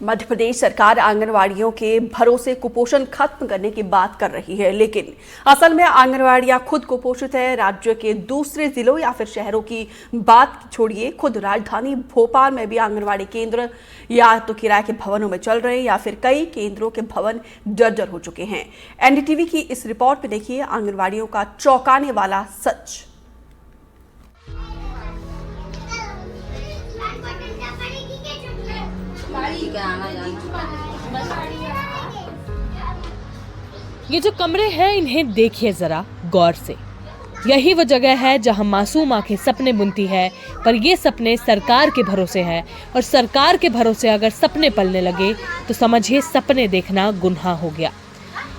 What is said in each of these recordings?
मध्य प्रदेश सरकार आंगनवाड़ियों के भरोसे कुपोषण खत्म करने की बात कर रही है, लेकिन असल में आंगनवाड़ियां खुद कुपोषित है। राज्य के दूसरे जिलों या फिर शहरों की बात छोड़िए, खुद राजधानी भोपाल में भी आंगनवाड़ी केंद्र या तो किराए के भवनों में चल रहे हैं या फिर कई केंद्रों के भवन जर्जर हो चुके हैं। एनडीटीवी की इस रिपोर्ट में देखिए आंगनवाड़ियों का चौंकाने वाला सच। ये जो कमरे हैं इन्हें देखिए जरा गौर से। यही वो जगह है जहां मासूम आंखें सपने बुनती है, पर ये सपने सरकार के भरोसे हैं और सरकार के भरोसे अगर सपने पलने लगे तो समझिए सपने देखना गुनाह हो गया।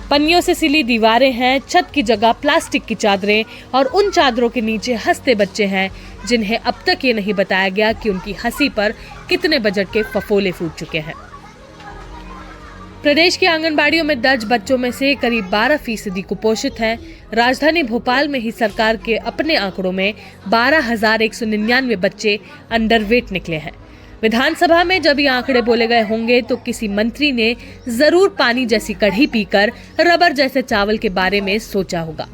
पन्नियों से सिली दीवारें हैं, छत की जगह प्लास्टिक की चादरें और उन चादरों के नीचे हंसते बच्चे हैं जिन्हें अब तक ये नहीं बताया गया कि उनकी हंसी पर कितने बजट के फफोले फूट चुके हैं। प्रदेश की आंगनबाड़ियों में दर्ज बच्चों में से करीब 12% कुपोषित हैं। राजधानी भोपाल में ही सरकार के अपने आंकड़ों में 12,199 बच्चे अंडरवेट निकले हैं। विधानसभा में जब ये आंकड़े बोले गए होंगे तो किसी मंत्री ने जरूर पानी जैसी कढ़ी पीकर रबर जैसे चावल के बारे में सोचा होगा।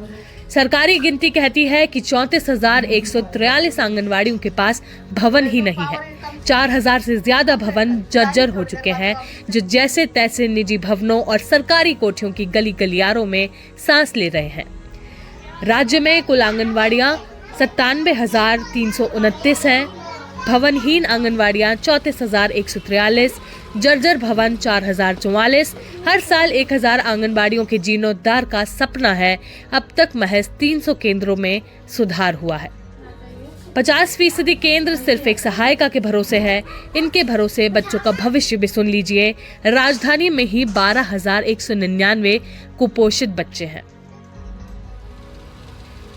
सरकारी गिनती कहती है कि 34,143 आंगनवाड़ियों के पास भवन ही नहीं है। 4,000 से ज्यादा भवन जर्जर हो चुके हैं, जो जैसे तैसे निजी भवनों और सरकारी कोठियों की गली गलियारों में सांस ले रहे हैं। राज्य में कुल आंगनवाड़ियां 97,329 हैं। भवनहीन आंगनवाड़ियां 34,143, जर्जर भवन 4,044। हर साल 1,000 आंगनबाड़ियों के जीर्णोद्धार का सपना है। अब तक महज 300 केंद्रों में सुधार हुआ है। 50% केंद्र सिर्फ एक सहायिका के भरोसे है। इनके भरोसे बच्चों का भविष्य भी सुन लीजिए। राजधानी में ही 12,199 कुपोषित बच्चे हैं।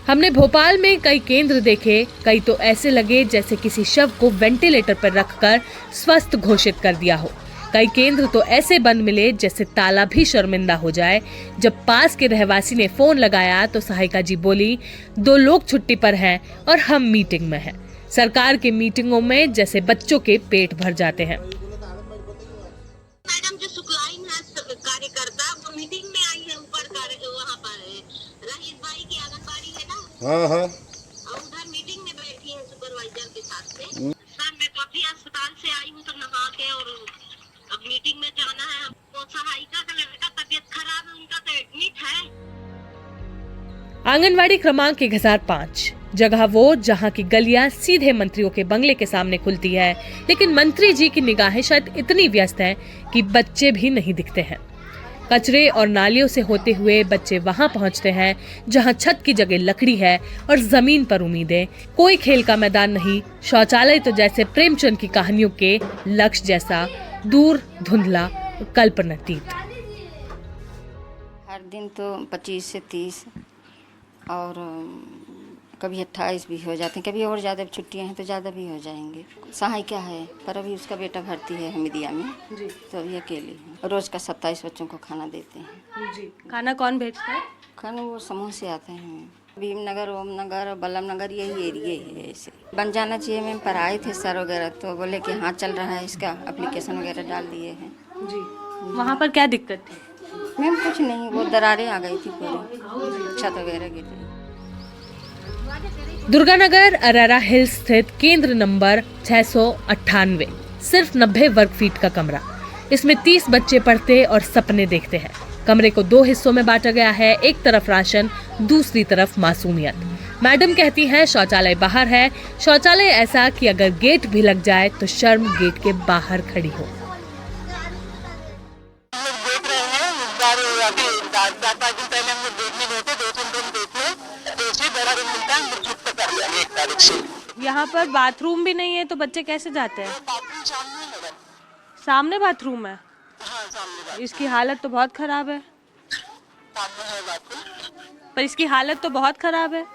हमने भोपाल में कई केंद्र देखे, कई तो ऐसे लगे जैसे किसी शव को वेंटिलेटर पर रखकर स्वस्थ घोषित कर दिया हो। कई केंद्र तो ऐसे बंद मिले जैसे ताला भी शर्मिंदा हो जाए। जब पास के रहवासी ने फोन लगाया तो सहायिका जी बोली, 2 लोग छुट्टी पर हैं और हम मीटिंग में हैं। सरकार की मीटिंगों में जैसे बच्चों के पेट भर जाते हैं। मैडम जो सुखलाइन है कार्यकर्ता, वो मीटिंग में आई है ऊपर वहाँ पर रहीस भाई की आंगनबाड़ी है ना। हाँ हाँ। और उधर मीटिंग में बैठी है सुपरवाइजर के साथ में। सर मैं तो अभी अस्पताल से आई हूँ तो नहा के, और अब मीटिंग में जाना है। हमको सहायिका का लड़का तबीयत खराब है, उनका तो एडमिट है। आंगनवाड़ी क्रमांक 1005, जगह वो जहां की गलियां सीधे मंत्रियों के बंगले के सामने खुलती है, लेकिन मंत्री जी की निगाहें शायद इतनी व्यस्त हैं कि बच्चे भी नहीं दिखते हैं। कचरे और नालियों से होते हुए बच्चे वहां पहुंचते हैं जहां छत की जगह लकड़ी है और जमीन पर उम्मीदें। कोई खेल का मैदान नहीं, शौचालय तो जैसे प्रेमचंद की कहानियों के लक्ष्य जैसा दूर, धुंधला, कल्पनातीत। हर दिन तो 25 से 30 और कभी 28 भी हो जाते हैं, कभी और ज़्यादा छुट्टियां हैं तो ज़्यादा भी हो जाएंगे। सहायिका है पर अभी उसका बेटा भर्ती है हमीदिया में जी, तो अभी अकेले हैं। रोज़ का 27 बच्चों को खाना देते हैं जी। खाना कौन भेजता है? खाना वो समूह से आते हैं। भीमनगर, ओमनगर, बल्लम नगर यही एरिए है। ऐसे बन जाना चाहिए। मैम पर आए थे सर वगैरह तो बोले कि हाँ चल रहा है, इसका एप्लीकेशन वगैरह डाल दिए हैं जी। वहाँ पर क्या दिक्कत थी? मैम कुछ नहीं, वो दरारें आ गई थी पूरी, छत वगैरह गिर गई। दुर्गानगर अरारा हिल्स स्थित केंद्र नंबर 698 सिर्फ 90 वर्ग फीट का कमरा। इसमें 30 बच्चे पढ़ते और सपने देखते हैं। कमरे को 2 हिस्सों में बांटा गया है, एक तरफ राशन, दूसरी तरफ मासूमियत। मैडम कहती हैं शौचालय बाहर है। शौचालय ऐसा कि अगर गेट भी लग जाए तो शर्म गेट के बाहर खड़ी हो। यहाँ पर बाथरूम भी नहीं है तो बच्चे कैसे जाते हैं? सामने बाथरूम है। हाँ, सामने। इसकी हालत तो बहुत खराब है। पर इसकी हालत तो बहुत खराब है।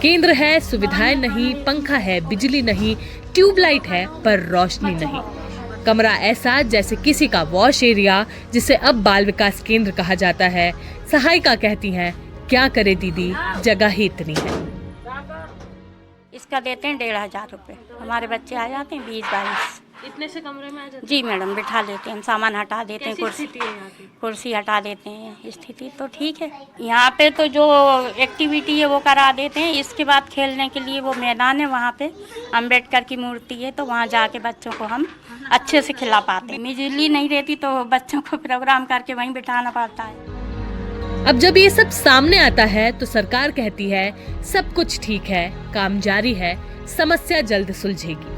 केंद्र है, सुविधाएं नहीं, पंखा है, बिजली नहीं, ट्यूबलाइट है पर रोशनी नहीं। कमरा ऐसा जैसे किसी का वॉश एरिया, जिसे अब बाल विकास केंद्र कहा जाता है। सहायिका कहती हैं, क्या करे दीदी, जगह ही इतनी है। इसका देते हैं 1500 रुपये। हमारे बच्चे आ जाते हैं 20-22। इतने से कमरे में आ जाते जी मैडम, बिठा लेते हैं हम, सामान हटा देते हैं, कैसी स्थिति है यहाँ की? कुर्सी हटा देते हैं। स्थिति तो ठीक है यहाँ पे, तो जो एक्टिविटी है वो करा देते हैं। इसके बाद खेलने के लिए वो मैदान है, वहाँ पे अम्बेडकर की मूर्ति है, तो वहाँ जाके बच्चों को हम अच्छे से खिला पाते हैं। बिजली नहीं रहती तो बच्चों को प्रोग्राम करके वहीं बिठाना पड़ता है। अब जब ये सब सामने आता है तो सरकार कहती है सब कुछ ठीक है, काम जारी है, समस्या जल्द सुलझेगी।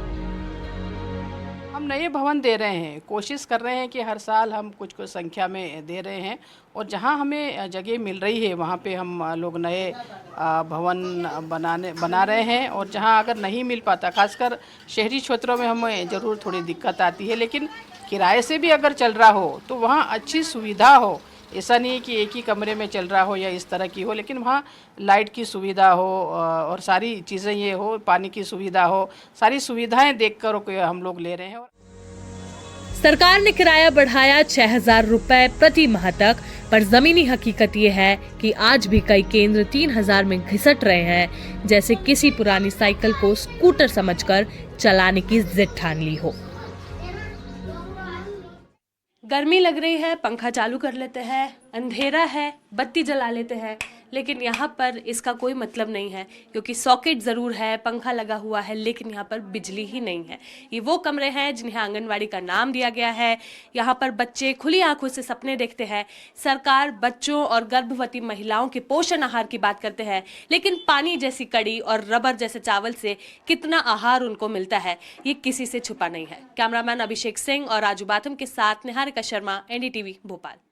हम नए भवन दे रहे हैं, कोशिश कर रहे हैं कि हर साल हम कुछ संख्या में दे रहे हैं, और जहां हमें जगह मिल रही है वहां पे हम लोग नए भवन बना रहे हैं। और जहां अगर नहीं मिल पाता, खासकर शहरी क्षेत्रों में हमें ज़रूर थोड़ी दिक्कत आती है, लेकिन किराए से भी अगर चल रहा हो तो वहां अच्छी सुविधा हो। ऐसा नहीं कि एक ही कमरे में चल रहा हो या इस तरह की हो, लेकिन वहाँ लाइट की सुविधा हो और सारी चीज़ें ये हो, पानी की सुविधा हो, सारी सुविधाएं देखकर हम लोग ले रहे हैं। सरकार ने किराया बढ़ाया 6000 रुपए प्रति माह तक, पर जमीनी हकीकत ये है कि आज भी कई केंद्र 3000 में घिसट रहे हैं, जैसे किसी पुरानी साइकिल को स्कूटर समझकर चलाने की जिद ठान ली हो। गर्मी लग रही है, पंखा चालू कर लेते हैं, अंधेरा है, बत्ती जला लेते हैं, लेकिन यहाँ पर इसका कोई मतलब नहीं है, क्योंकि सॉकेट ज़रूर है, पंखा लगा हुआ है, लेकिन यहाँ पर बिजली ही नहीं है। ये वो कमरे हैं जिन्हें आंगनवाड़ी का नाम दिया गया है। यहाँ पर बच्चे खुली आंखों से सपने देखते हैं। सरकार बच्चों और गर्भवती महिलाओं के पोषण आहार की बात करते हैं, लेकिन पानी जैसी कड़ी और रबर जैसे चावल से कितना आहार उनको मिलता है, ये किसी से छुपा नहीं है। कैमरामैन अभिषेक सिंह और राजू बाथम के साथ निहारिका शर्मा, NDTV भोपाल।